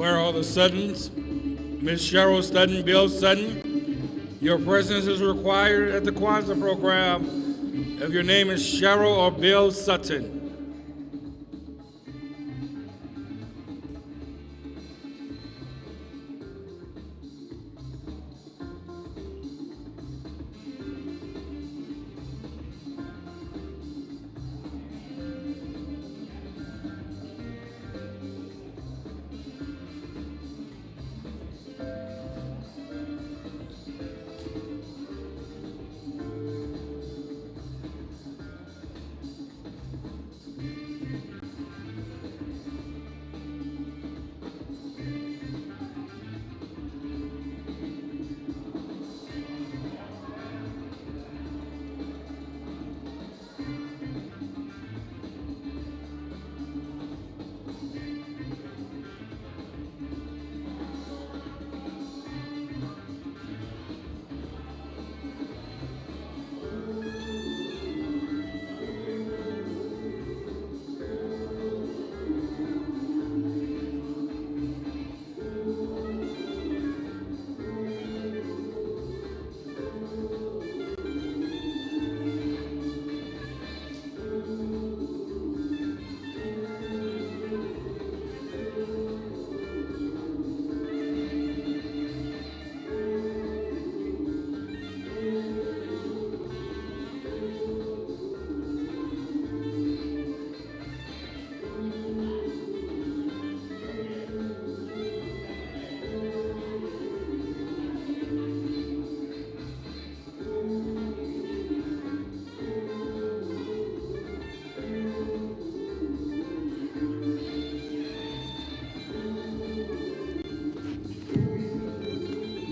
Where are the Suttons? Miss Cheryl Sutton, Bill Sutton. Your presence is required at the Kwanzaa program if your name is Cheryl or Bill Sutton.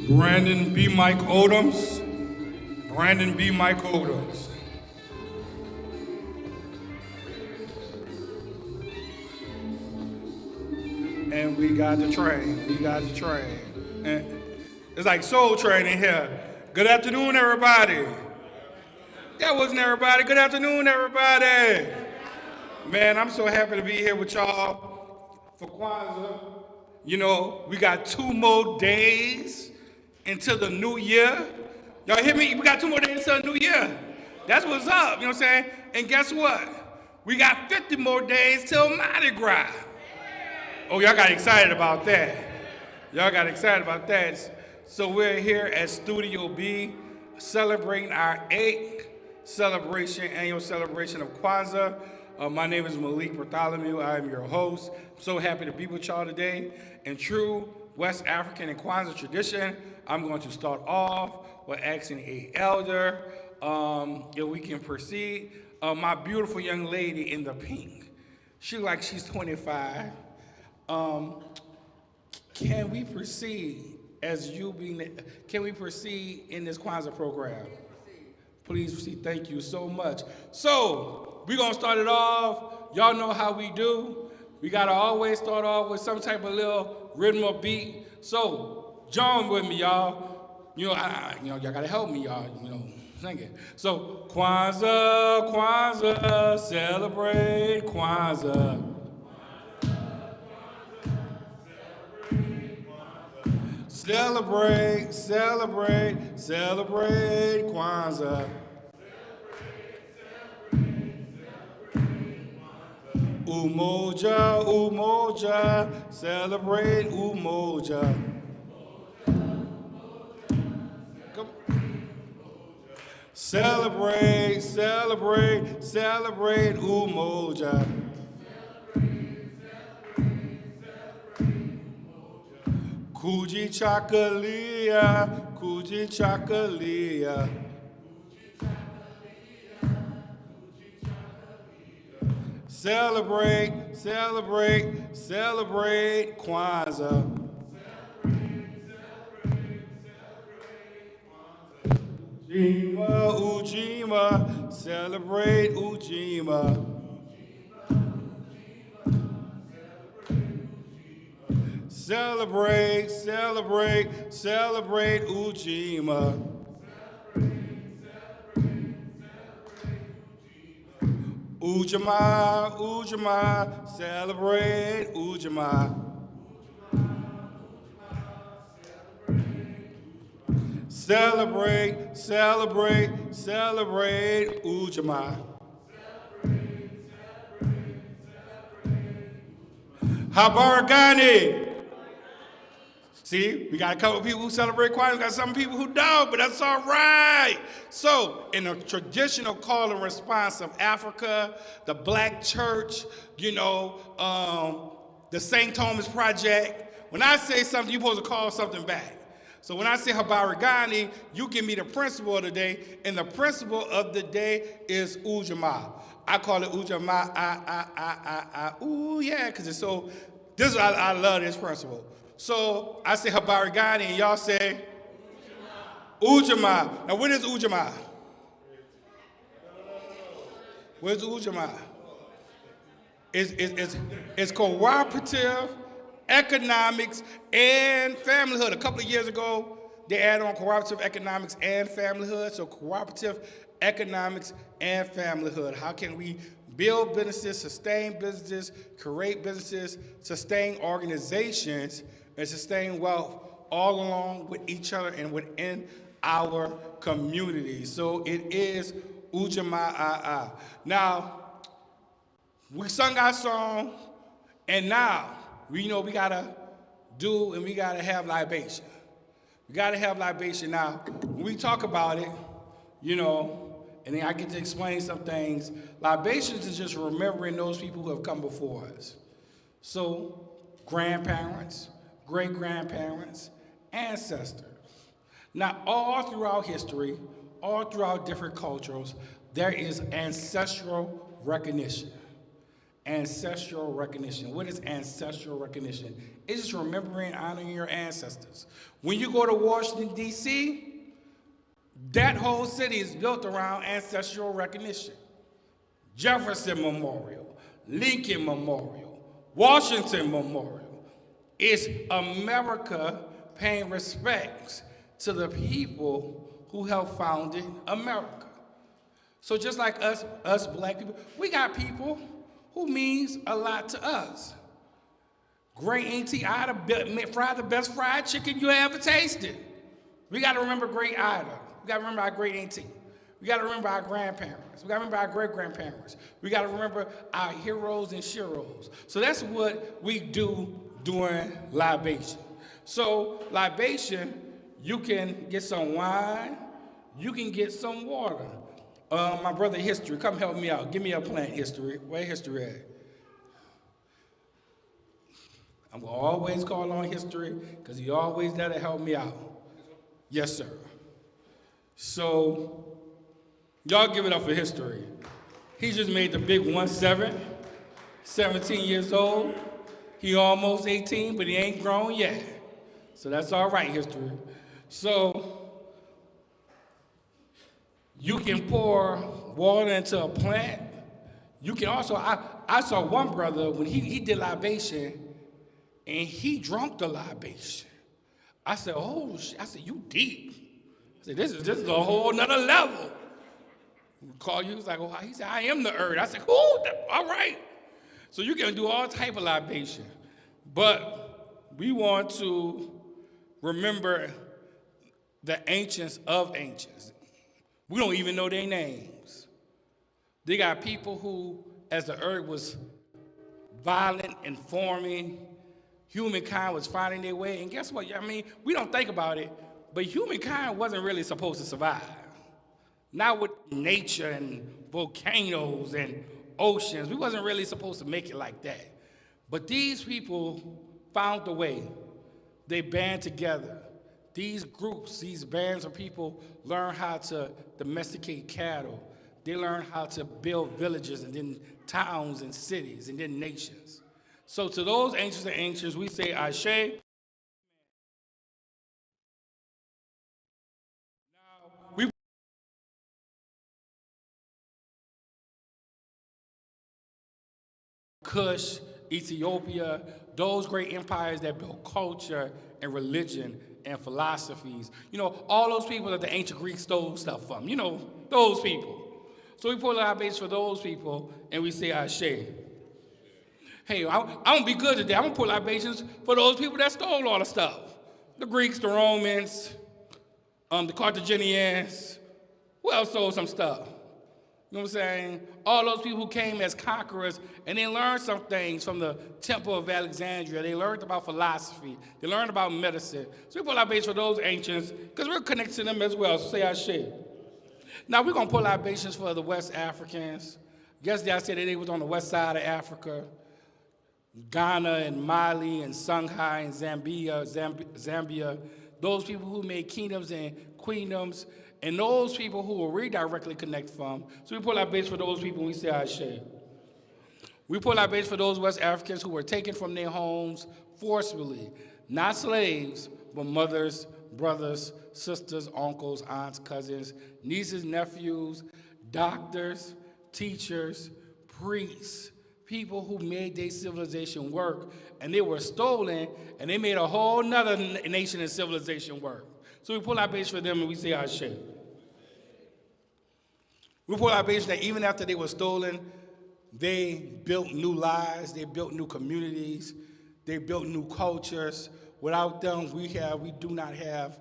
Brandon B. Mike Odoms. Brandon B. Mike Odoms. And we got the train. We got the train. And it's like Soul Train in here. Good afternoon, everybody. That wasn't everybody. Good afternoon, everybody. Man, I'm so happy to be here with y'all for Kwanzaa. You know, we got 2 more days until the new year. Y'all hear me? We got 2 more days until the new year. That's what's up, you know what I'm saying? And guess what? We got 50 more days till Mardi Gras. Oh, y'all got excited about that. Y'all got excited about that. So we're here at Studio B celebrating our 8th annual celebration of Kwanzaa. My name is Malik Bartholomew. I am your host. I'm so happy to be with y'all today. In true West African and Kwanzaa tradition, I'm going to start off with asking a elder if we can proceed. My beautiful young lady in the pink, she's 25. Can we proceed can we proceed in this Kwanzaa program? Please proceed. Thank you so much. So, we're going to start it off. Y'all know how we do. We got to always start off with some type of little rhythm or beat. So, join with me, y'all. Y'all got to help me, y'all, sing it. So, Kwanzaa, Kwanzaa, celebrate Kwanzaa. Celebrate, celebrate, celebrate Kwanzaa. Umoja, Umoja, celebrate Umoja. Come. Celebrate, celebrate, celebrate Umoja. Kuji Chakalia, Kuji Chakalia. Celebrate, celebrate, celebrate Kwanzaa. Ujima, Ujima, celebrate Ujima. Celebrate, celebrate, celebrate Ujamaa. Ujamaa, Ujamaa, celebrate Ujamaa. Celebrate, celebrate, celebrate Ujamaa. Habaragani. See, we got a couple people who celebrate Kwanzaa, we got some people who don't, but that's all right. So, in the traditional call and response of Africa, the Black Church, the St. Thomas Project, when I say something, you're supposed to call something back. So when I say Habaragani, you give me the principle of the day, and the principle of the day is Ujamaa. I call it Ujamaa, ooh, yeah, because it's so, I love this principle. So I say Habaragani, and y'all say Ujamaa. Now, what is Ujamaa? What is Ujamaa? It's cooperative economics and familyhood. A couple of years ago, they added on cooperative economics and familyhood. So cooperative economics and familyhood. How can we build businesses, sustain businesses, create businesses, sustain organizations, and sustain wealth all along with each other and within our community? So it is Ujamaa. Now, we sung our song, and now we gotta do and we gotta have libation. We gotta have libation. Now, when we talk about it, and then I get to explain some things. Libations is just remembering those people who have come before us. So, grandparents, great-grandparents, ancestors. Now, all throughout history, all throughout different cultures, there is ancestral recognition. Ancestral recognition. What is ancestral recognition? It's just remembering, honoring your ancestors. When you go to Washington, D.C., that whole city is built around ancestral recognition. Jefferson Memorial, Lincoln Memorial, Washington Memorial. It's America paying respects to the people who helped founded America. So just like us black people, we got people who means a lot to us. Great Auntie Ida fried the best fried chicken you ever tasted. We got to remember Great Ida. We got to remember our great auntie. We got to remember our grandparents. We got to remember our great-grandparents. We got to remember our heroes and sheroes. So that's what we do during libation. So libation, you can get some wine, you can get some water. My brother History, come help me out. Give me a plant, History. Where History at? I'm going to always call on History because he always there to help me out. Yes, sir. So, y'all give it up for History. He just made the big 1-7, 17 years old. He almost 18, but he ain't grown yet. So that's all right, History. So, you can pour water into a plant. You can also, I saw one brother when he did libation, and he drank the libation. I said, oh, shit. I said, you deep. I said, this is a whole nother level. He called you, he was like, oh, he said, I am the earth. I said, oh, all right. So you can do all type of libation. But we want to remember the ancients of ancients. We don't even know their names. They got people who, as the earth was violent and forming, humankind was finding their way. And guess what? I mean, we don't think about it, but humankind wasn't really supposed to survive. Not with nature and volcanoes and oceans. We wasn't really supposed to make it like that. But these people found a way. They band together. These groups, these bands of people learn how to domesticate cattle. They learn how to build villages and then towns and cities and then nations. So to those ancients and ancients, we say Ashe. Now, we Kush, Ethiopia, those great empires that built culture and religion and philosophies. All those people that the ancient Greeks stole stuff from. Those people. So we pull our base for those people, and we say Ashe. Hey, I'm going to be good today. I'm going to pull libations for those people that stole all the stuff. The Greeks, the Romans, The Carthaginians. Who else sold some stuff? You know what I'm saying? All those people who came as conquerors and they learned some things from the Temple of Alexandria. They learned about philosophy. They learned about medicine. So we pull our base for those ancients because we're connected to them as well. So say our shit. Now we're going to pull our bases for the West Africans. Yesterday I said that they was on the west side of Africa. Ghana and Mali and Songhai and Zambia. Those people who made kingdoms and queendoms. And those people who will redirectly connect from. So we pull our base for those people and we say our shit. We pull our base for those West Africans who were taken from their homes forcibly. Not slaves, but mothers, brothers, sisters, uncles, aunts, cousins, nieces, nephews, doctors, teachers, priests, people who made their civilization work. And they were stolen, and they made a whole nother nation and civilization work. So we pull our base for them and we say our shit. We pull our base that even after they were stolen, they built new lives, they built new communities, they built new cultures. Without them, we do not have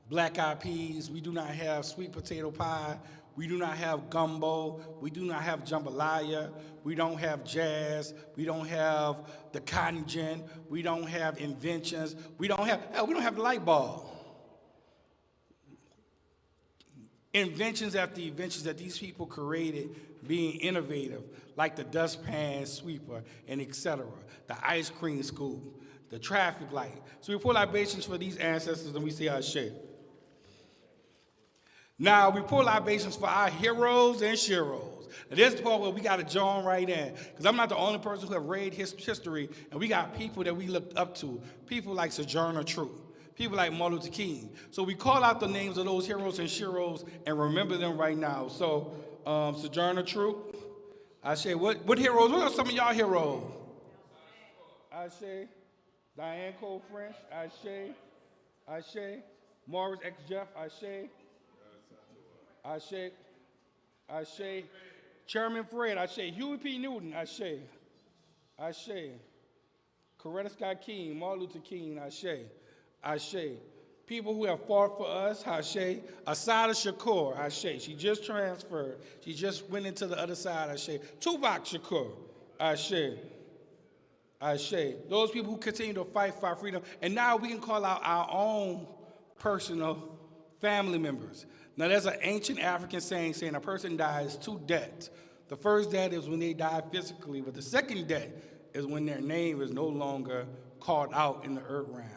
black eyed peas, we do not have sweet potato pie, we do not have gumbo, we do not have jambalaya, we don't have jazz, we don't have the cotton gin, we don't have inventions, we don't have the light bulb. Inventions after inventions that these people created being innovative, like the dustpan sweeper and etc., the ice cream scoop, the traffic light. So we pull our bases for these ancestors and we say our shit. Now we pull our bases for our heroes and sheroes. Now this is the part where we got to join right in, because I'm not the only person who have read history, and we got people that we looked up to, people like Sojourner Truth. People like Martin Luther King. So we call out the names of those heroes and sheroes and remember them right now. So Sojourner Truth, I say, what heroes? What are some of y'all heroes? I say, Diane Cole French, I say, Morris X. Jeff, I say, Chairman Fred, I say, Huey P. Newton, I say, Coretta Scott King, Martin Luther King, Ashe. People who have fought for us, Ashe. Asada Shakur, Ashe. She just transferred. She just went into the other side, Ashe. Tupac Shakur, Ashe. Those people who continue to fight for our freedom. And now we can call out our own personal family members. Now there's an ancient African saying a person dies two deaths. The first death is when they die physically, but the second death is when their name is no longer called out in the earth realm.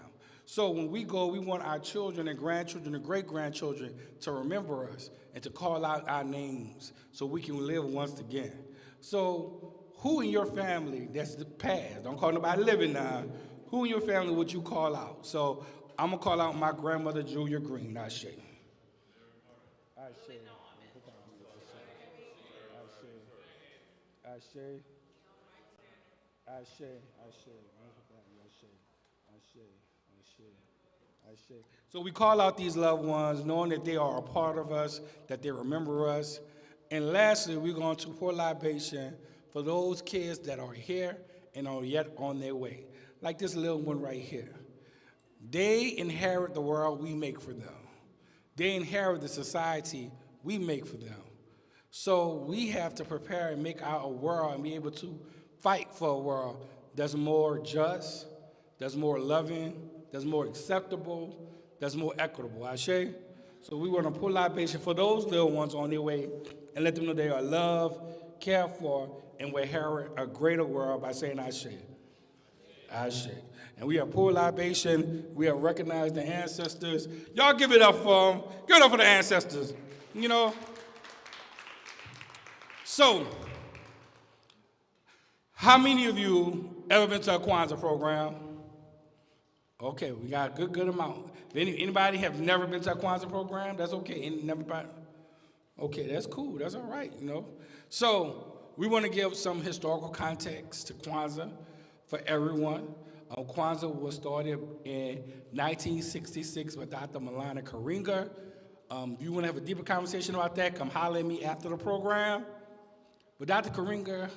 So when we go, we want our children and grandchildren and great-grandchildren to remember us and to call out our names so we can live once again. So who in your family, that's the past, don't call nobody living now, who in your family would you call out? So I'm going to call out my grandmother, Julia Green, Ashe. So we call out these loved ones, knowing that they are a part of us, that they remember us. And lastly, we're going to pour libation for those kids that are here and are yet on their way. Like this little one right here. They inherit the world we make for them. They inherit the society we make for them. So we have to prepare and make our world and be able to fight for a world that's more just, that's more loving, that's more acceptable, that's more equitable. Ashe? So we want to pull libation for those little ones on their way and let them know they are loved, cared for, and will inherit a greater world by saying Ashe. Ashe. And we have pulled libation. We have recognized the ancestors. Y'all give it up for them. Give it up for the ancestors. You know? So, how many of you ever been to a Kwanzaa program? Okay, we got a good amount. Anybody have never been to a Kwanzaa program? That's okay. Okay, that's cool. That's all right, you know. So we want to give some historical context to Kwanzaa for everyone. Kwanzaa was started in 1966 by Dr. Malana Karinga. If you want to have a deeper conversation about that, come holler at me after the program. But Dr. Karinga,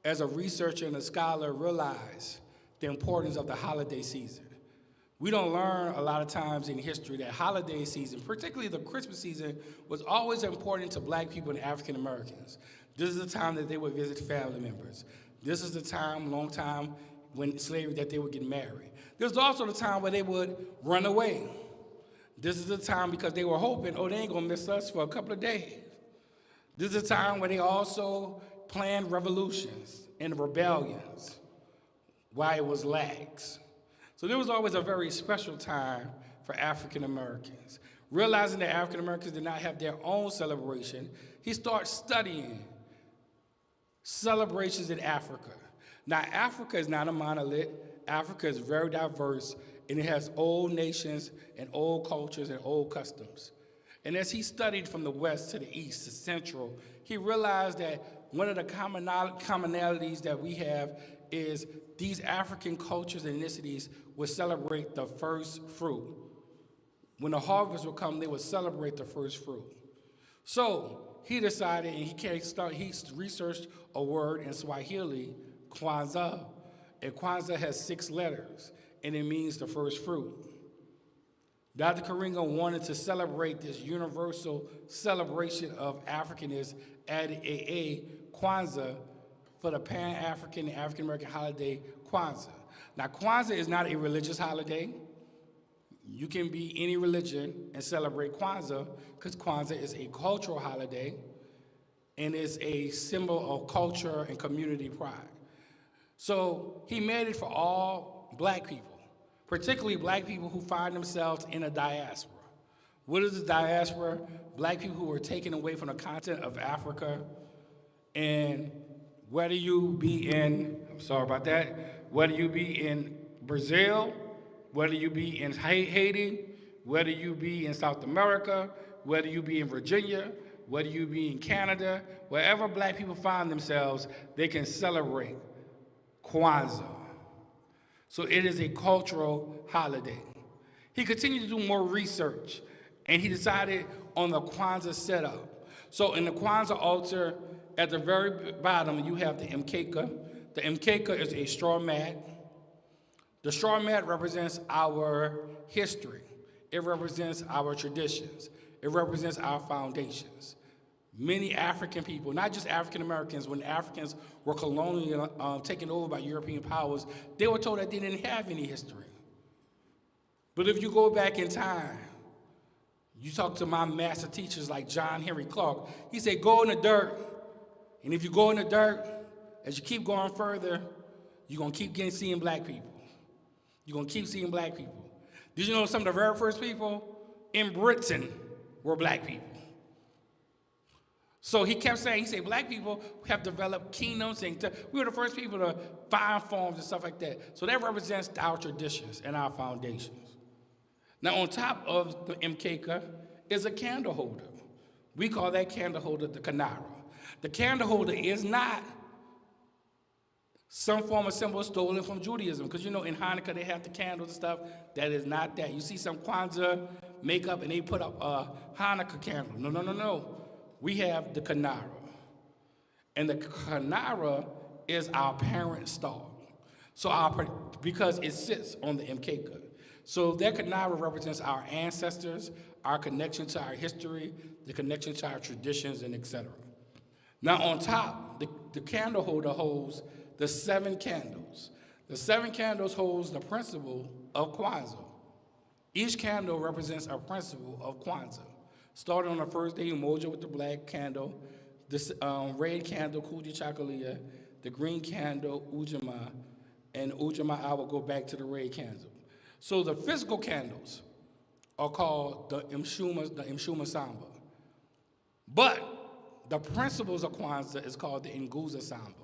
as a researcher and a scholar, realized the importance of the holiday season. We don't learn a lot of times in history that holiday season, particularly the Christmas season, was always important to black people and African Americans. This is the time that they would visit family members. This is the time, long time, when slavery, that they would get married. There's also the time where they would run away. This is the time because they were hoping, oh, they ain't gonna miss us for a couple of days. This is a time where they also planned revolutions and rebellions while it was lax. So there was always a very special time for African Americans. Realizing that African Americans did not have their own celebration, he starts studying celebrations in Africa. Now, Africa is not a monolith. Africa is very diverse, and it has old nations and old cultures and old customs. And as he studied from the west to the east to central, he realized that one of the commonalities that we have is these African cultures and ethnicities would celebrate the first fruit. When the harvest would come, they would celebrate the first fruit. So he decided, and he researched a word in Swahili, Kwanzaa, and Kwanzaa has 6 letters, and it means the first fruit. Dr. Karinga wanted to celebrate this universal celebration of Africanness, added a Kwanzaa for the Pan-African and African-American holiday, Kwanzaa. Now, Kwanzaa is not a religious holiday. You can be any religion and celebrate Kwanzaa, because Kwanzaa is a cultural holiday and is a symbol of culture and community pride. So he made it for all black people, particularly black people who find themselves in a diaspora. What is the diaspora? Black people who were taken away from the continent of Africa, and whether you be in, whether you be in Brazil, whether you be in Haiti, whether you be in South America, whether you be in Virginia, whether you be in Canada, wherever black people find themselves, they can celebrate Kwanzaa. So it is a cultural holiday. He continued to do more research, and he decided on the Kwanzaa setup. So in the Kwanzaa altar, at the very bottom, you have the mkeka. The mkeka is a straw mat. The straw mat represents our history. It represents our traditions. It represents our foundations. Many African people, not just African Americans, when Africans were colonially taken over by European powers, they were told that they didn't have any history. But if you go back in time, you talk to my master teachers like John Henry Clark, he said, go in the dirt. And if you go in the dirt, as you keep going further, you're going to keep seeing black people. You're going to keep seeing black people. Did you know some of the very first people in Britain were black people? So he kept saying, he said, black people have developed kingdoms, and we were the first people to find forms and stuff like that. So that represents our traditions and our foundations. Now, on top of the mkeka is a candle holder. We call that candle holder the kanara. The candle holder is not some form of symbol stolen from Judaism, because you know in Hanukkah they have the candles and stuff. That is not that. You see some Kwanzaa makeup and they put up a Hanukkah candle. No. We have the kanara. And the kanara is our parent star. So because it sits on the mkeka. So that kanara represents our ancestors, our connection to our history, the connection to our traditions, and etc. Now on top, the candle holder holds the 7 candles. The 7 candles holds the principle of Kwanzaa. Each candle represents a principle of Kwanzaa. Starting on the first day, Umoja with the black candle, the red candle, Kuji Chakalia, the green candle, Ujamaa, and Ujamaa, I will go back to the red candle. So the physical candles are called the Mshuma Samba. But the principles of Kwanzaa is called the Nguza Samba.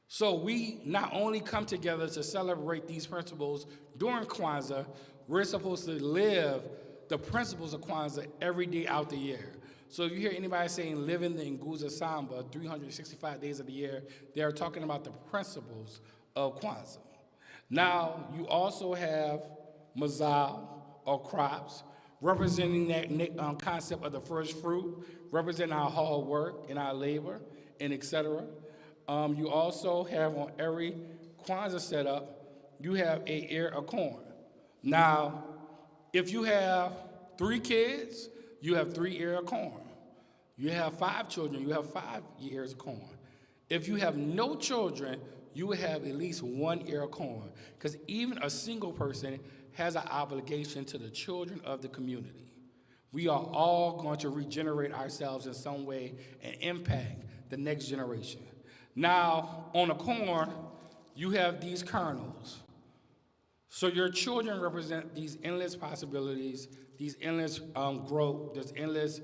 So we not only come together to celebrate these principles during Kwanzaa, we're supposed to live the principles of Kwanzaa every day out the year. So if you hear anybody saying live in the Nguza Samba 365 days of the year, they're talking about the principles of Kwanzaa. Now, you also have mazal, or crops, representing that concept of the first fruit, representing our hard work and our labor, and etc. You also have on every Kwanzaa setup, you have an ear of corn. Now, if you have 3 kids, you have 3 ears of corn. You have 5 children, you have 5 ears of corn. If you have no children, you will have at least 1 ear of corn. Because even a single person has an obligation to the children of the community. We are all going to regenerate ourselves in some way and impact the next generation. Now, on the corn, you have these kernels. So your children represent these endless possibilities, these endless growth, these endless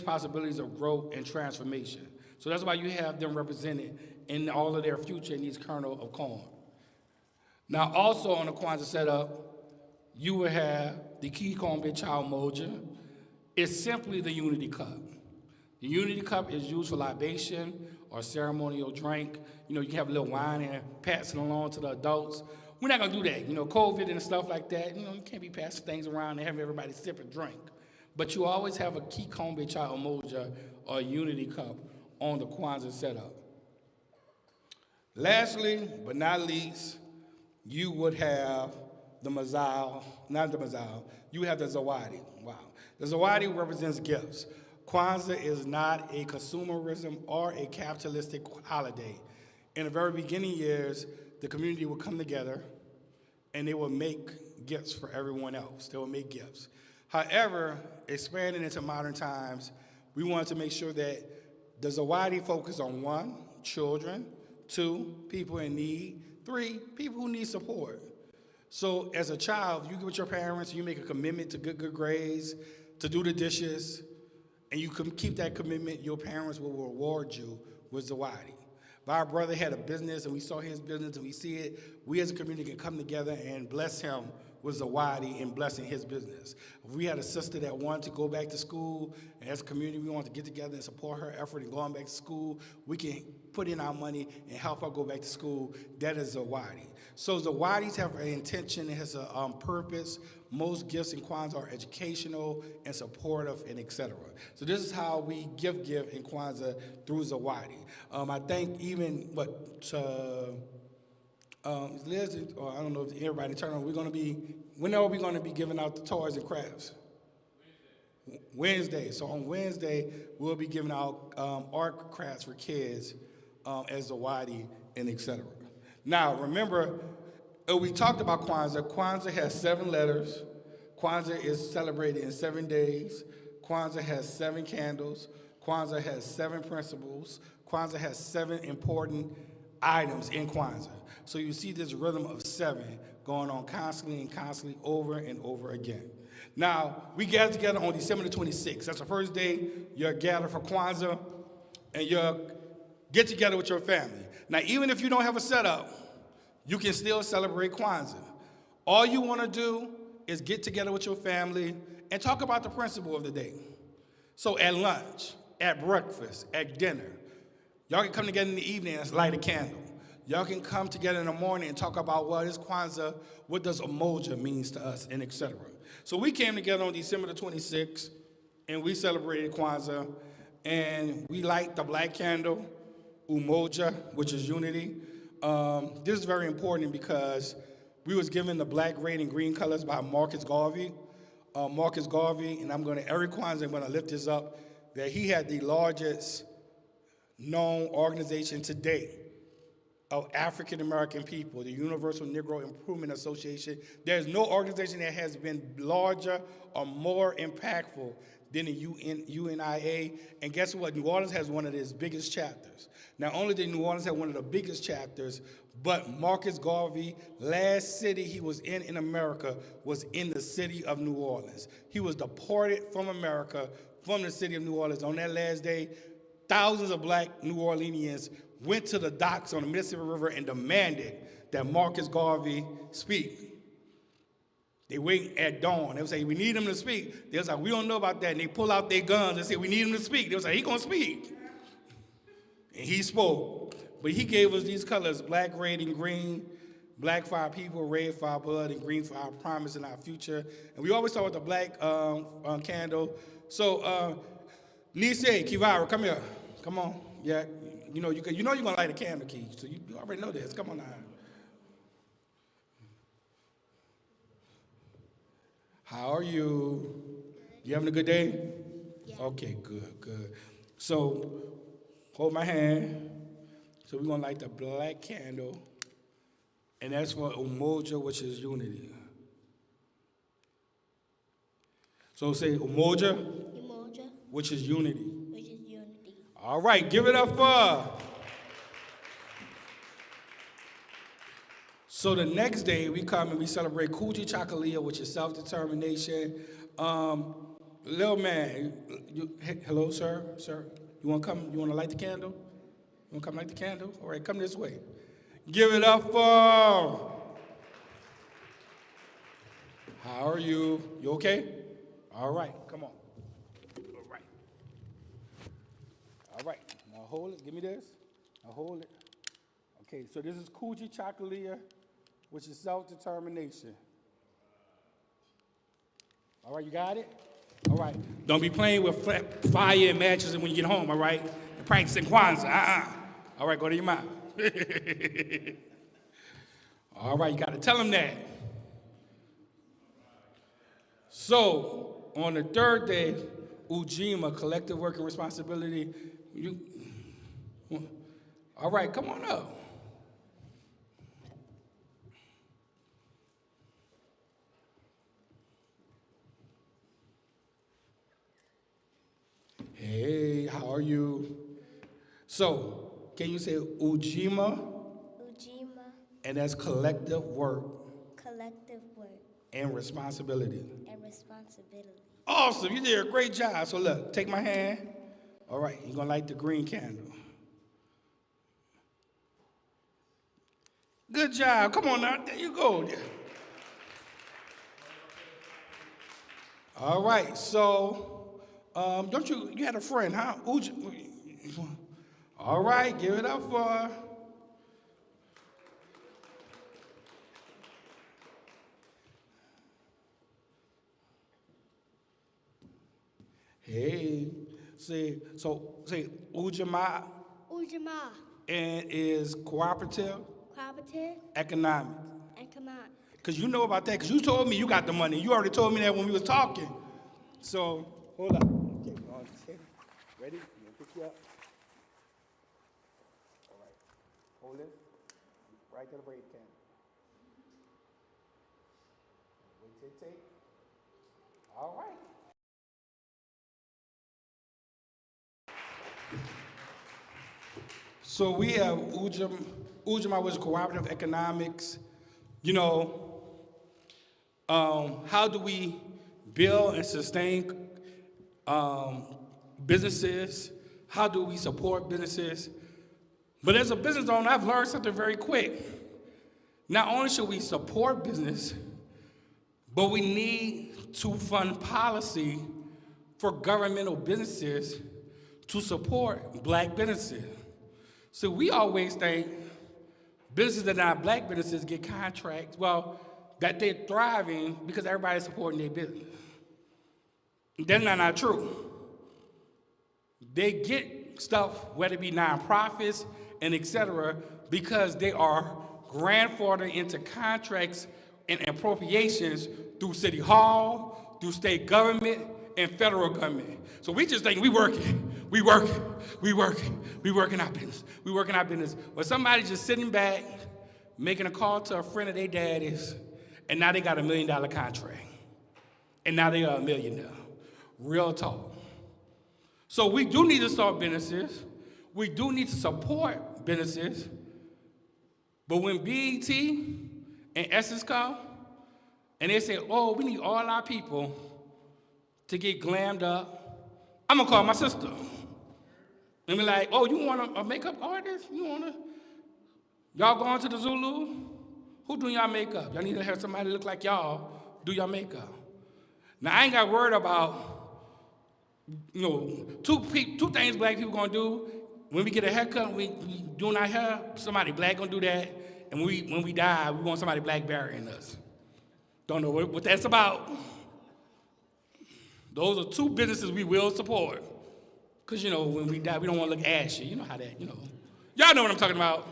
possibilities of growth and transformation. So that's why you have them represented in all of their future in these kernel of corn. Now, also on the Kwanzaa setup, you will have the key corn-based child moja. It's simply the unity cup. The unity cup is used for libation or ceremonial drink. You can have a little wine and passing along to the adults. We're not gonna do that. COVID and stuff like that. You can't be passing things around and having everybody sip and drink. But you always have a key corn-based child moja or unity cup on the Kwanzaa setup. Lastly, but not least, you would have the mazal, not the mazal, you have the zawadi. Wow. The zawadi represents gifts. Kwanzaa is not a consumerism or a capitalistic holiday. In the very beginning years, the community would come together and they would make gifts for everyone else. They would make gifts. However, expanding into modern times, we wanted to make sure that the zawadi focus on 1, children, 2, people in need, 3, people who need support. So as a child, you get with your parents, you make a commitment to good grades, to do the dishes, and you can keep that commitment, your parents will reward you with zawadi. If our brother had a business and we saw his business and we see it, we as a community can come together and bless him with zawadi and blessing his business. If we had a sister that wanted to go back to school, and as a community we wanted to get together and support her effort in going back to school, we can put in our money and help her go back to school. That is zawadi. So zawadis have an intention, it has a purpose. Most gifts in Kwanzaa are educational and supportive and etc. So this is how we give in Kwanzaa through zawadi. I think even Liz, or I don't know if everybody turn on, when are we going to be giving out the toys and crafts? Wednesday. So on Wednesday, we'll be giving out art crafts for kids as zawadi and etc. Now, remember, we talked about Kwanzaa. Kwanzaa has 7 letters. Kwanzaa is celebrated in 7 days. Kwanzaa has 7 candles. Kwanzaa has 7 principles. Kwanzaa has 7 important items in Kwanzaa. So you see this rhythm of 7 going on constantly and constantly over and over again. Now, we gather together on December the 26th. That's the first day you're gathered for Kwanzaa, and you'll get together with your family. Now, even if you don't have a setup, you can still celebrate Kwanzaa. All you want to do is get together with your family and talk about the principle of the day. So at lunch, at breakfast, at dinner, y'all can come together in the evening and light a candle. Y'all can come together in the morning and talk about what is Kwanzaa, what does Umoja means to us, and etc. So we came together on December the 26th, and we celebrated Kwanzaa, and we light the black candle, Umoja, which is unity. This is very important because we was given the black, red, and green colors by Marcus Garvey. Marcus Garvey, and every Kwanzaa I'm going to lift this up, that he had the largest known organization to date of African American people, the Universal Negro Improvement Association. There's no organization that has been larger or more impactful than the UNIA. And guess what? New Orleans has one of its biggest chapters. Not only did New Orleans have one of the biggest chapters, but Marcus Garvey, last city he was in America was in the city of New Orleans. He was deported from America, from the city of New Orleans. On that last day, thousands of black New Orleanians went to the docks on the Mississippi River and demanded that Marcus Garvey speak. They wait at dawn. They would say, we need him to speak. They was like, we don't know about that. And they pull out their guns and say, we need him to speak. They was like, he gonna speak. And he spoke. But he gave us these colors, black, red, and green. Black for our people, red for our blood, and green for our promise and our future. And we always talk about the black candle. So, Nise, Kivara, come here. Come on. Yeah, you know you're gonna light a candle, Key. So you already know this. Come on now. How are you? You having a good day? Yeah. Okay, good, good. So, hold my hand. So we're gonna light the black candle, and that's for Umoja, which is unity. So say Umoja, Umoja, which is unity. which is unity. All right, give it up for. So the next day we come and we celebrate Coochie Chakalia, which is self-determination. Little man, hello, sir, sir. You want to come? You want to light the candle? You want to come light the candle? All right, come this way. Give it up for. How are you? You okay? All right, come on. All right. All right. Now hold it. Give me this. Now hold it. Okay, so this is Coochie Chakalia, which is self-determination. All right, you got it? All right. Don't be playing with fire and matches when you get home, all right? And practicing Kwanzaa. All right, go to your mouth. All right, you got to tell them that. So, on the third day, Ujamaa, collective working responsibility. All right, come on up. Hey, how are you? So, can you say Ujamaa? Ujamaa, And that's collective work collective work and responsibility. and responsibility. Awesome, you did a great job. So look, take my hand. All right, you're gonna light the green candle. Good job. Come on now, there you go. All right, so don't you had a friend, huh? All right, give it up for her. Hey, say Ujamaa Ujamaa, and is cooperative cooperative, economics. and command. Because you know about that, because you told me you got the money. You already told me that when we was talking. So, hold up. Okay, ready? I'm going to pick you up. All right. Hold it. Right to the break can. Wait till it take. All right. So we have Ujamaa, which is cooperative economics. You know, how do we build and sustain businesses? How do we support businesses? But as a business owner, I've learned something very quick. Not only should we support business, but we need to fund policy for governmental businesses to support black businesses. So we always think businesses that are not black businesses get contracts, well, that they're thriving because everybody's supporting their business. That's not true. They get stuff, whether it be nonprofits and et cetera, because they are grandfathered into contracts and appropriations through City Hall, through state government, and federal government. So we just think we working our business. We working our business. But somebody just sitting back, making a call to a friend of their daddy's, and now they got $1 million contract. And now they are a millionaire. Real talk. So we do need to start businesses. We do need to support businesses. But when BET and Essence come, and they say, oh, we need all our people to get glammed up, I'm gonna call my sister. And be like, oh, you want a makeup artist? Y'all going to the Zulu? Who doing y'all makeup? Y'all need to have somebody look like y'all do your makeup. Now, I ain't got worried about, two things black people gonna do. When we get a haircut, we doing our hair, somebody black gonna do that. And when we die, we want somebody black burying us. Don't know what that's about. Those are two businesses we will support. Because, when we die, we don't want to look ashy. You know how that, Y'all know what I'm talking about.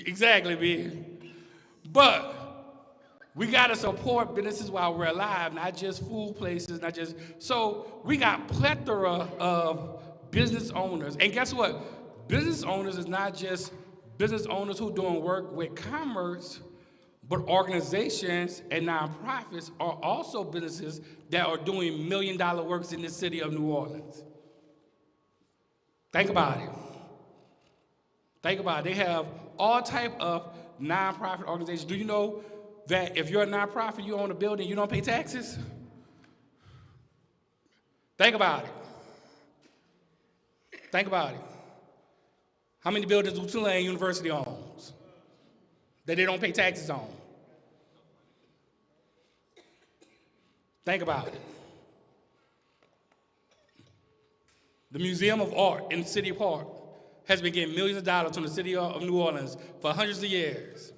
Exactly, B. But We got to support businesses while we're alive, not just food places, not just. So we got plethora of business owners. And guess what? Business owners is not just business owners who doing work with commerce, but organizations and nonprofits are also businesses that are doing $1 million works in the city of New Orleans. Think about it. Think about it. They have all type of nonprofit organizations. Do you know that if you're a nonprofit, you own a building, you don't pay taxes? Think about it. Think about it. How many buildings do Tulane University owns that they don't pay taxes on? Think about it. The Museum of Art in City Park has been getting millions of dollars from the city of New Orleans for hundreds of years.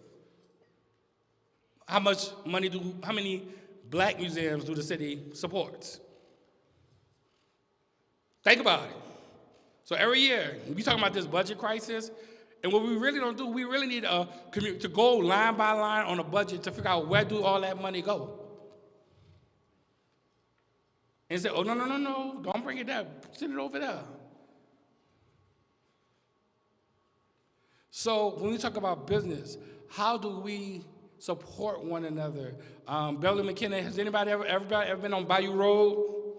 How many black museums do the city support? Think about it. So every year, we talking about this budget crisis, and what we really don't do, we really need to go line by line on a budget to figure out where do all that money go. And say, oh, no, don't bring it there, send it over there. So when we talk about business, how do we support one another? Beverly McKenna, has anybody ever been on Bayou Road?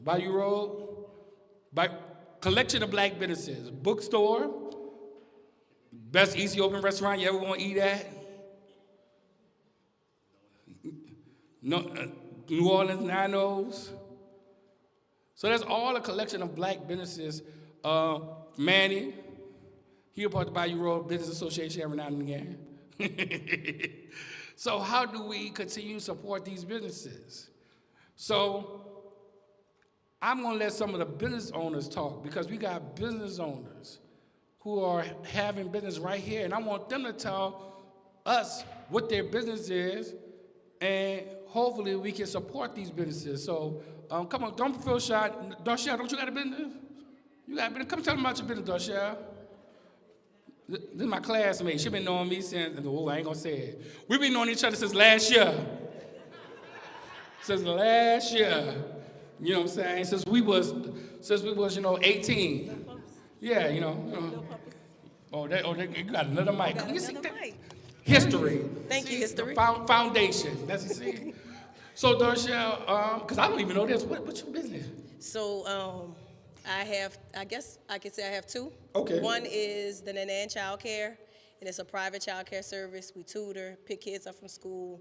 Bayou Road? Collection of black businesses. Bookstore. Best Ethiopian restaurant you ever want to eat at. New Orleans Nanos. So that's all a collection of black businesses. Manny, he a part of the Bayou Road Business Association every now and again. So how do we continue to support these businesses? So I'm going to let some of the business owners talk because we got business owners who are having business right here, and I want them to tell us what their business is, and hopefully we can support these businesses. So come on, don't feel shy. Darshell, don't you got a business? You got a business? Come tell them about your business, Darshell. This is my classmate. She been knowing me since, oh, I ain't gonna say it. We've been knowing each other since last year. Since last year. You know what I'm saying? Since we was 18. Yeah, you know. Oh, you got another mic. History. Thank you, history. Foundation. That's the see. So Darshell, because I don't even know this. What's your business? So I guess I could say I have two. Okay. One is the Nanan Child Care, and it's a private child care service. We tutor, pick kids up from school,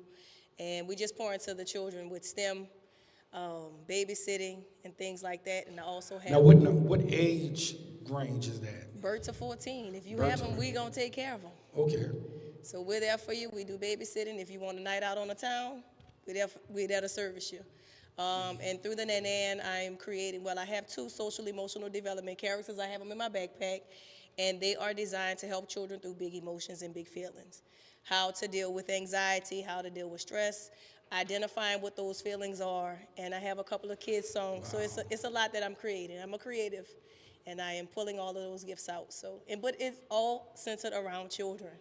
and we just pour into the children with STEM, babysitting, and things like that. And I also have. Now, what age range is that? Birth to 14. If you have them, we gonna take care of them. Okay. So we're there for you. We do babysitting. If you want a night out on the town, we're there to service you. And through the Nanan, I'm creating, I have two social emotional development characters. I have them in my backpack, and they are designed to help children through big emotions and big feelings. How to deal with anxiety, how to deal with stress, identifying what those feelings are, and I have a couple of kids' songs. Wow. So it's a lot that I'm creating. I'm a creative, and I am pulling all of those gifts out. But it's all centered around children.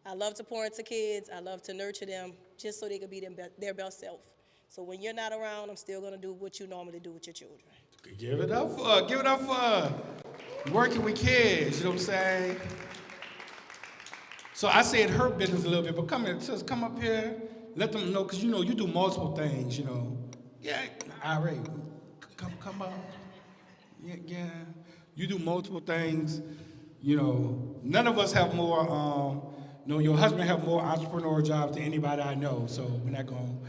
I love to pour into kids. I love to nurture them just so they can be their best self. So when you're not around, I'm still gonna do what you normally do with your children. Give it up for working with kids, you know what I'm saying? So I said her business a little bit, but come up here, let them know, because you do multiple things, Yeah, Ira, come up. Yeah. You do multiple things, None of us have more, your husband have more entrepreneurial jobs than anybody I know, so we're not going.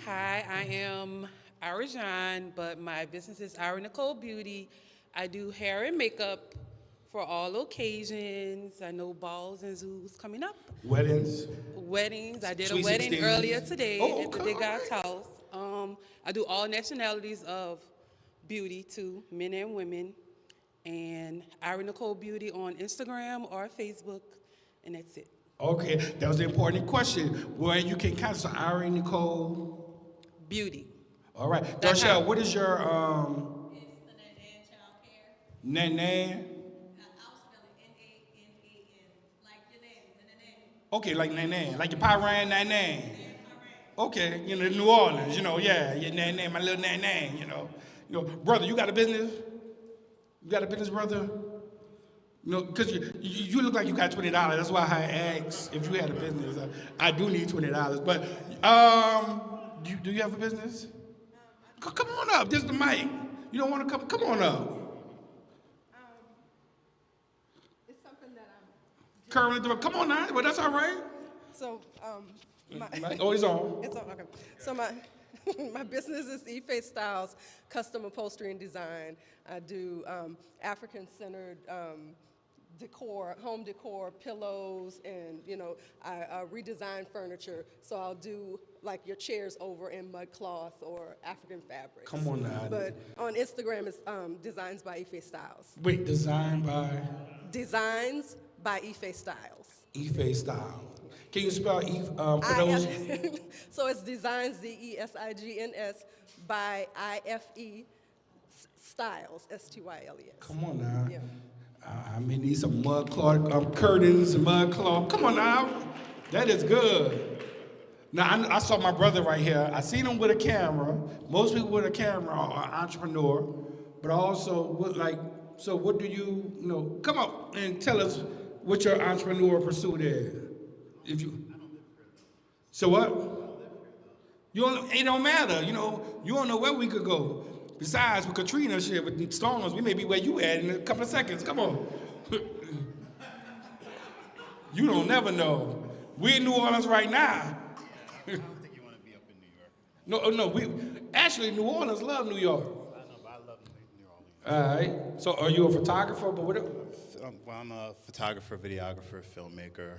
Hi, I am Ira John, but my business is Ira Nicole Beauty. I do hair and makeup for all occasions. I know balls and zoos coming up. Weddings. I did Sweet a wedding 16s. earlier today at the Big God's Right. house. I do all nationalities of beauty too, men and women. And Ira Nicole Beauty on Instagram or Facebook, and that's it. Okay, that was the important question. Where you can contact so Ira Nicole Beauty. All right, Darshell, what is your It's the Nanan Child Care. Nanan? I'll spell it Nanan, like your name, the Nanan. Okay, like Nan, like your Pyran Nan. Okay, you know, New Orleans, you know, yeah, your Nan, my little Nan, you know. Brother, you got a business? You got a business, brother? Because you look like you got $20. That's why I asked if you had a business. I do need $20. But do you have a business? Come on up. This is the mic. You don't want to come? Come on up. It's something that I'm. Currently, come on now. Well, that's all right. So, Oh, he's on. it's on, okay. So my business is Ife Styles, custom upholstery and design. I do African-centered decor, home decor, pillows, and I redesign furniture. So I'll do like your chairs over in mud cloth or African fabrics. Come on now. But on Instagram, it's Designs by Ife Styles. Wait, designed by Designs by Ife Styles. Ife Style. Can you spell Eve for those? So it's Designs, Designs, by IFE Styles, Styles. Come on now. Yeah. I may need some mud cloth curtains, mud cloth. Come on now. That is good. Now, I saw my brother right here. I seen him with a camera. Most people with a camera are entrepreneur. But also, so what do you, come up and tell us what your entrepreneur pursuit is. So what? It don't matter, you don't know where we could go. Besides, with Katrina shit, with the storms, we may be where you at in a couple of seconds. Come on. You don't never know. We in New Orleans right now. I don't think you want to be up in New York. No, New Orleans love New York. I know, but I love New Orleans. All right. So are you a photographer? But what? Well, I'm a photographer, videographer, filmmaker,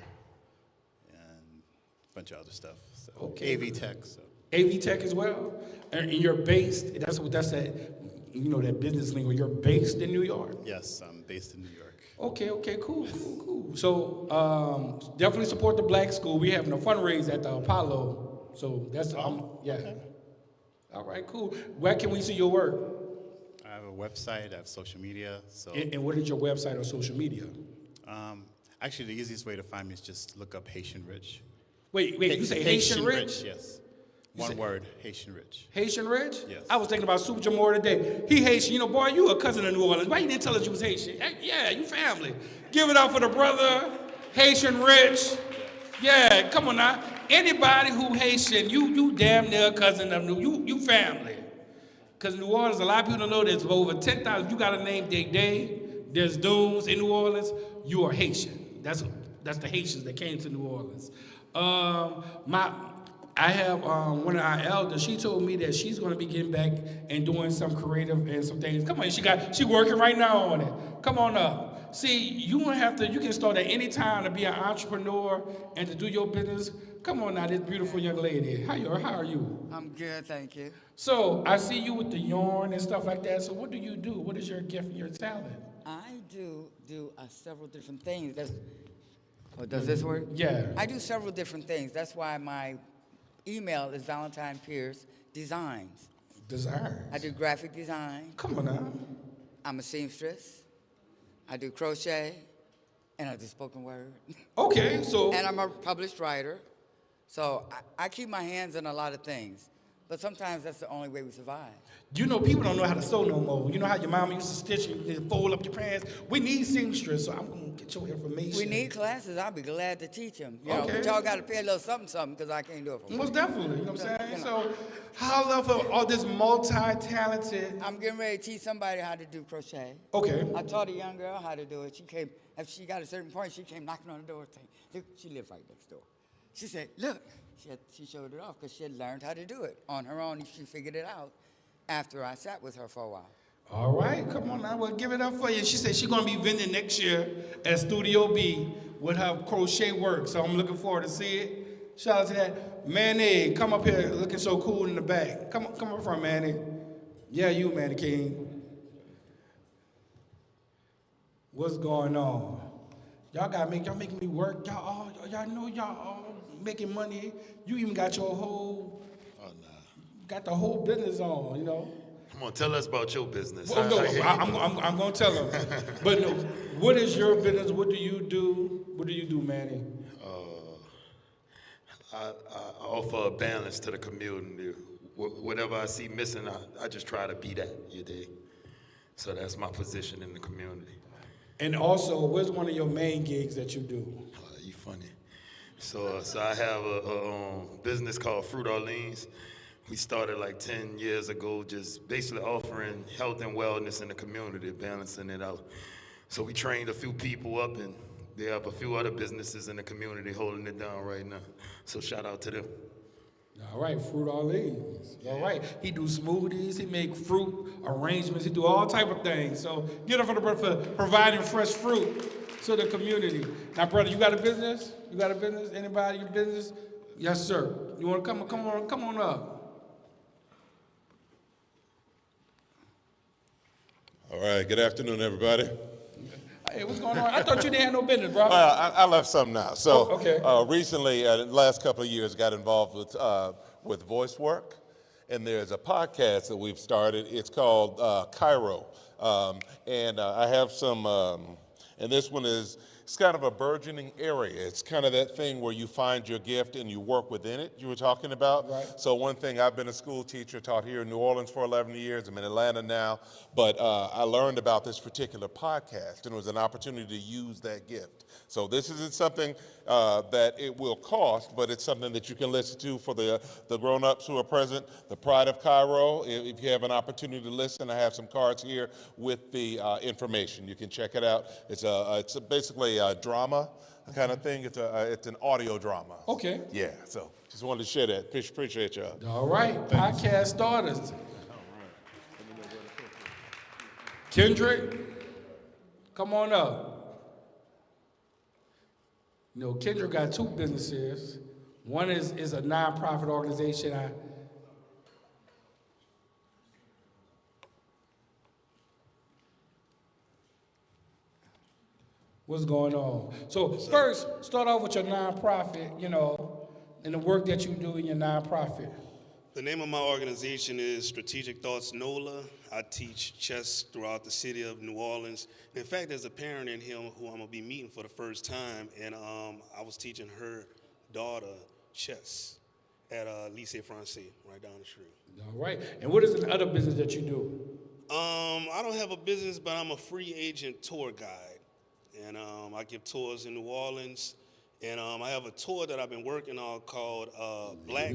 and a bunch of other stuff. So Okay. AV tech. So AV Tech as well? And you're based, that's that, that business lingo, you're based in New York? yes, I'm based in New York. Okay, cool. So definitely support the Black School. We're having a fundraiser at the Apollo. So that's, yeah. Okay. All right, cool. Where can we see your work? I have a website. I have social media. So And what is your website or social media? actually, the easiest way to find me is just look up Haitian Rich. Wait, you say Haitian Rich? Yes. You One say- word, Haitian Rich. Haitian Rich? Yes. I was thinking about Ujamaa today. He Haitian. Boy, you a cousin of New Orleans. Why you didn't tell us you was Haitian? Yeah, you family. Give it up for the brother, Haitian Rich. Yeah, come on now. Anybody who Haitian, you damn near cousin of you family. Because New Orleans, a lot of people don't know there's over 10,000. You got a name Day. There's Dunes in New Orleans. You are Haitian. That's the Haitians that came to New Orleans. I have one of our elders. She told me that she's going to be getting back and doing some creative and some things. Come on, she working right now on it. Come on up. See, you can start at any time to be an entrepreneur and to do your business. Come on now, this beautiful young lady. How are you? I'm good, thank you. So I see you with the yarn and stuff like that. So what do you do? What is your gift, your talent? I do several different things. Does this work? Yeah. I do several different things. That's why my email is Valentine Pierce Designs. Design. I do graphic design. Come on now. I'm a seamstress. I do crochet, and I do spoken word. Okay, so. And I'm a published writer. So I keep my hands in a lot of things. But sometimes that's the only way we survive. People don't know how to sew no more. You know how your mama used to stitch and fold up your pants? We need seamstress, so I'm going to get your information. We need classes. I'll be glad to teach them. Okay. But y'all got to pay a little something, because I can't do it for free. Most definitely, you know what I'm saying? So, how love for all this multi-talented. I'm getting ready to teach somebody how to do crochet. Okay. I taught a young girl how to do it. She came, after she got a certain point, she came knocking on the door saying, look, she lived right next door. She said, look. She showed it off because she had learned how to do it on her own. She figured it out after I sat with her for a while. All right, come on now. Well, give it up for you. She said she's going to be vending next year at Studio B with her crochet work. So I'm looking forward to see it. Shout out to that. Manny, come up here looking so cool in the back. Come up front, Manny. Yeah, you, Manny King. What's going on? Y'all making me work. Y'all know y'all all making money. You even got your whole, got the whole business on, Come on, tell us about your business. Well, no, I'm going to tell them. But no, what is your business? What do you do? What do you do, Manny? I offer a balance to the community. Whatever I see missing, I just try to be that, you dig? So that's my position in the community. And also, what's one of your main gigs that you do? You funny. So I have a business called Fruit Orleans. We started like 10 years ago, just basically offering health and wellness in the community, balancing it out. So we trained a few people up, and they have a few other businesses in the community holding it down right now. So shout out to them. All right, Fruit Orleans. All right, he do smoothies, he make fruit arrangements, he do all type of things. So get up for the brother for providing fresh fruit to the community. Now, brother, you got a business? You got a business? Anybody your business? Yes, sir. You want to come on up? All right, good afternoon, everybody. Hey, what's going on? I thought you didn't have no business, bro. I left some now. So okay. Recently, the last couple of years, got involved with voice work, and there's a podcast that we've started. It's called Cairo, and I have some. And this one is, it's kind of a burgeoning area. It's kind of that thing where you find your gift and you work within it, you were talking about. Right. So one thing, I've been a school teacher, taught here in New Orleans for 11 years. I'm in Atlanta now. But I learned about this particular podcast, and it was an opportunity to use that gift. So this isn't something that it will cost, but it's something that you can listen to for the grown-ups who are present. The Pride of Cairo, if you have an opportunity to listen, I have some cards here with the information. You can check it out. It's basically a drama kind of thing. It's an audio drama. Okay. Yeah, so just wanted to share that. Appreciate y'all. All right, podcast starters. Kendrick, come on up. You know, Kendrick got two businesses. One is a nonprofit organization. What's going on? So first, start off with your nonprofit, you know, and the work that you do in your nonprofit. The name of my organization is Strategic Thoughts NOLA. I teach chess throughout the city of New Orleans. In fact, there's a parent in here who I'm gonna be meeting for the first time, and I was teaching her daughter chess at Lycée Français, right down the street. All right, and what is the other business that you do? I don't have a business, but I'm a free agent tour guide, and I give tours in New Orleans. And I have a tour that I've been working on called Black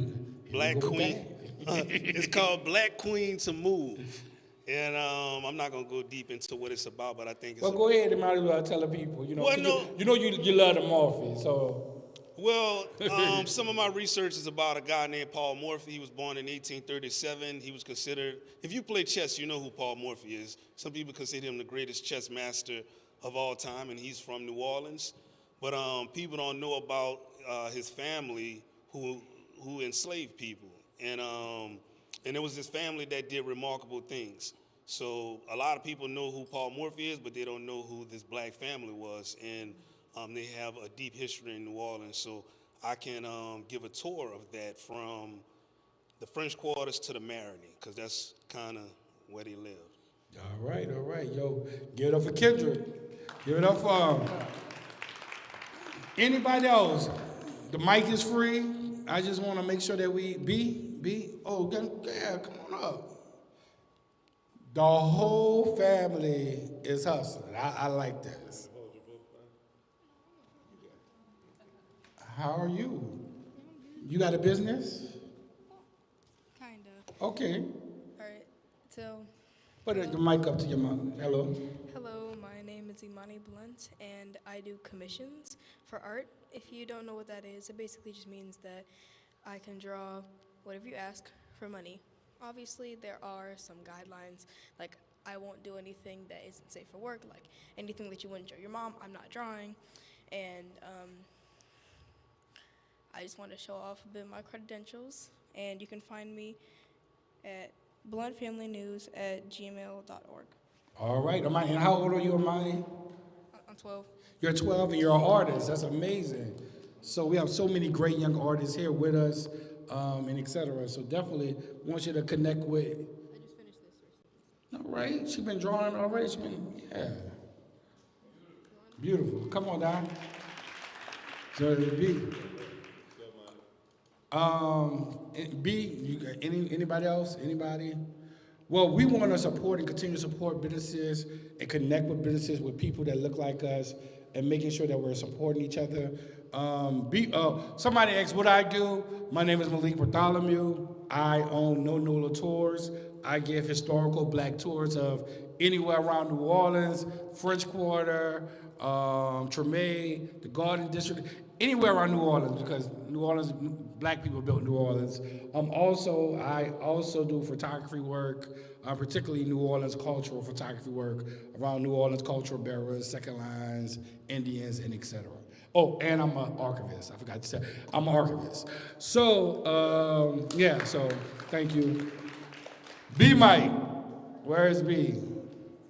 Queen. It's called Black Queen to Move. And I'm not gonna go deep into what it's about, but I think it's. Well, go ahead and might as well tell the people. You know, Well, no. you love the Morphy, so. Well, some of my research is about a guy named Paul Morphy. He was born in 1837. He was considered, if you play chess, you know who Paul Morphy is. Some people consider him the greatest chess master of all time, and he's from New Orleans. But people don't know about his family who enslaved people. And it was this family that did remarkable things. So a lot of people know who Paul Morphy is, but they don't know who this black family was. And they have a deep history in New Orleans. So I can give a tour of that from the French Quarters to the Marigny, because that's kind of where they lived. All right. Yo, give it up for Kendrick. Give it up for anybody else. The mic is free. I just want to make sure that we yeah, come on up. The whole family is hustling. I like this. How are you? You got a business? Kinda. Okay. All right. So. Put the mic up to your mouth. Hello. Hello, my name is Imani Blunt, and I do commissions for art. If you don't know what that is, it basically just means that I can draw whatever you ask for money. Obviously, there are some guidelines, like I won't do anything that isn't safe for work, like anything that you wouldn't show your mom, I'm not drawing. And I just want to show off a bit of my credentials, and you can find me at bluntfamilynews@gmail.org. All right. And how old are you, Imani? I'm 12. You're 12 and you're an artist. That's amazing. So we have so many great young artists here with us, and et cetera. So definitely want you to connect with. I just finished this. All right. She's been drawing already. Yeah. Beautiful. Come on down. So be. B, you got anybody else? Anybody? Well, we want to support and continue to support businesses and connect with businesses with people that look like us and making sure that we're supporting each other. Somebody asked what I do. My name is Malik Bartholomew. I own No Nola Tours. I give historical black tours of anywhere around New Orleans, French Quarter, Treme, the Garden District, anywhere around New Orleans, because New Orleans, black people built New Orleans. I also do photography work, particularly New Orleans cultural photography work around New Orleans cultural bearers, second lines, Indians, and etc. Oh, and I'm an archivist. I forgot to say, I'm an archivist. So, so thank you. B Mike, where is B?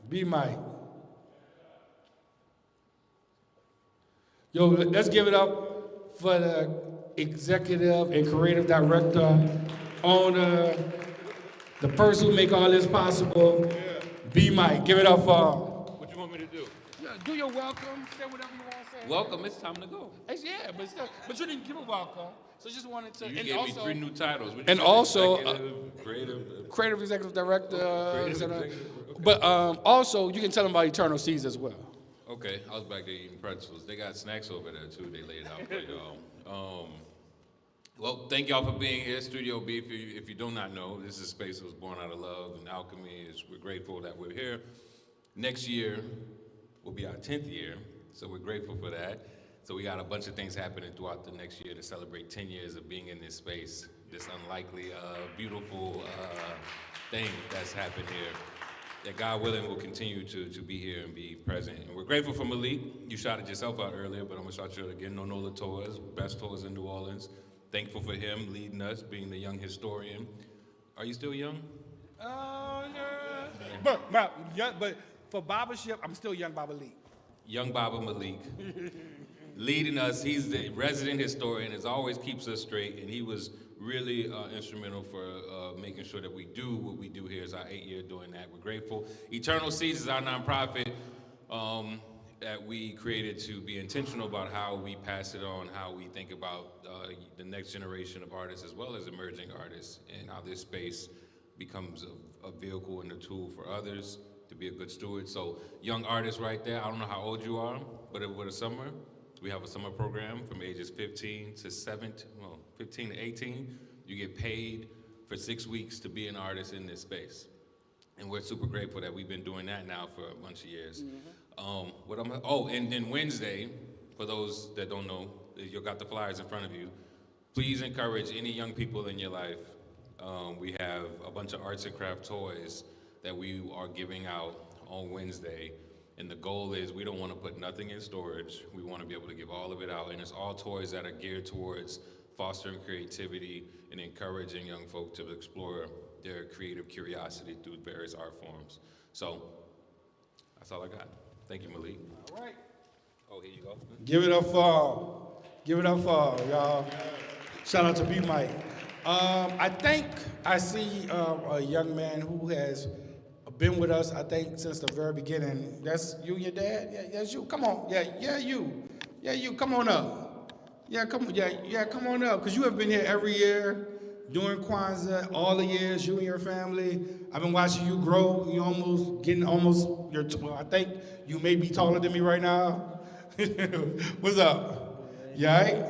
B Mike. Yo, let's give it up for the executive and creative director, owner, the person who make all this possible, B Mike. Give it up for What you want me to do? do your welcome, say whatever you want to say. Welcome, it's time to go. Yeah, but you didn't give a welcome, so just wanted to. You and gave also, me 3 new titles. and also, creative. creative executive director. Creative etc. executive, okay. But also, you can tell them about Eternal Seas as well. Okay, I was back there eating pretzels. They got snacks over there too. They laid out for y'all. Well, thank y'all for being here. Studio B, if you do not know, this is a space that was born out of love and alchemy. We're grateful that we're here. Next year will be our 10th year, so we're grateful for that. So we got a bunch of things happening throughout the next year to celebrate 10 years of being in this space, this unlikely, beautiful thing that's happened here. That God willing will continue to be here and be present. And we're grateful for Malik. You shouted yourself out earlier, but I'm gonna shout you out again. No Nola Tours, best tours in New Orleans. Thankful for him leading us, being the young historian. Are you still young? Yeah. But for barbership, I'm still young Baba Lee. Young Baba Malik. Leading us, he's the resident historian, as always keeps us straight, and he was really instrumental for making sure that we do what we do here. It's our 8th year doing that. We're grateful. Eternal Seeds is our nonprofit that we created to be intentional about how we pass it on, how we think about the next generation of artists as well as emerging artists, and how this space becomes a vehicle and a tool for others to be a good steward. So young artists right there, I don't know how old you are, but over the summer, we have a summer program from ages 15 to 18. You get paid for 6 weeks to be an artist in this space. And we're super grateful that we've been doing that now for a bunch of years. And then Wednesday, for those that don't know, you've got the flyers in front of you. Please encourage any young people in your life. We have a bunch of arts and craft toys that we are giving out on Wednesday. And the goal is we don't want to put nothing in storage. We want to be able to give all of it out. And it's all toys that are geared towards fostering creativity and encouraging young folk to explore their creative curiosity through various art forms. So that's all I got. Thank you, Malik. All right. Oh, here you go. Give it up for y'all. Shout out to B Mike. I think I see a young man who has been with us, I think, since the very beginning. That's you and your dad? Yeah, that's you. Come on. Yeah, you. Yeah, you. Come on up. Yeah, come on up. Because you have been here every year during Kwanzaa, all the years, you and your family. I've been watching you grow. You I think you may be taller than me right now. What's up? You all right?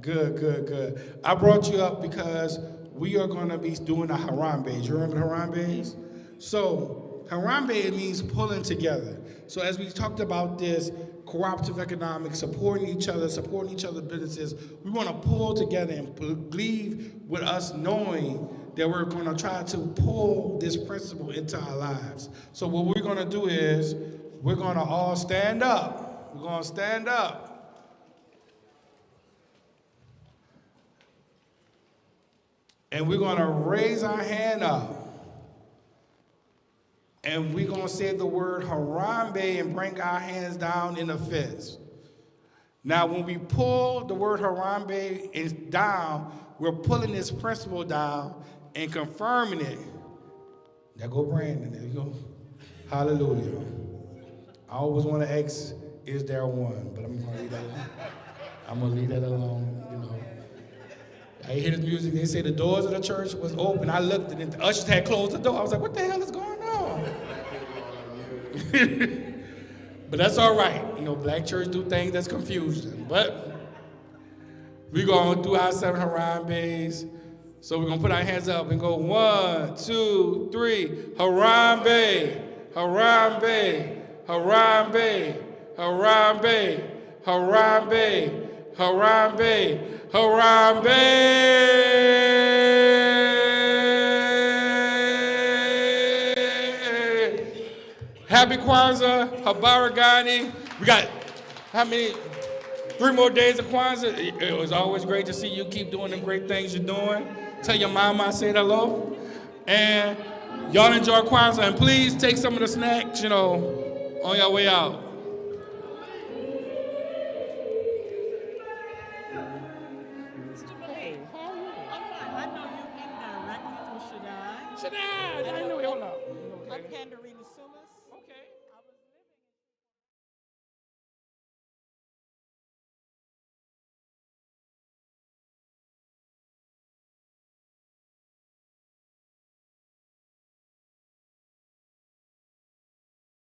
Good. I brought you up because we are going to be doing a Harambe. You remember the Harambes? So Harambe means pulling together. So as we talked about this, cooperative economics, supporting each other's businesses, we want to pull together and believe with us knowing that we're going to try to pull this principle into our lives. So what we're going to do is we're going to all stand up. We're going to stand up. And we're going to raise our hand up. And we're going to say the word Harambe and bring our hands down in a fist. Now, when we pull the word Harambe down, we're pulling this principle down and confirming it. There go Brandon. There you go. Hallelujah. I always want to ask, is there one? But I'm going to leave that alone. I'm going to leave that alone, I hear the music. They say the doors of the church was open. I looked and the ushers had closed the door. I was like, what the hell is going on? But that's all right. You know, black church do things that's confusing. But we're going to do our 7 Harambe's. So we're going to put our hands up and go 1, 2, 3. Harambe, Harambe, Harambe, Harambe, Harambe, Harambe, Harambe. Happy Kwanzaa, Habaragani. We got how many? 3 more days of Kwanzaa. It was always great to see you keep doing the great things you're doing. Tell your mama I said hello. And y'all enjoy Kwanzaa. And please take some of the snacks, you know, on your way out. Hey, how are you? I'm fine. I know you came directly from Shaddai. Shaddai, I know, hold up. I'm Pandarina Suma.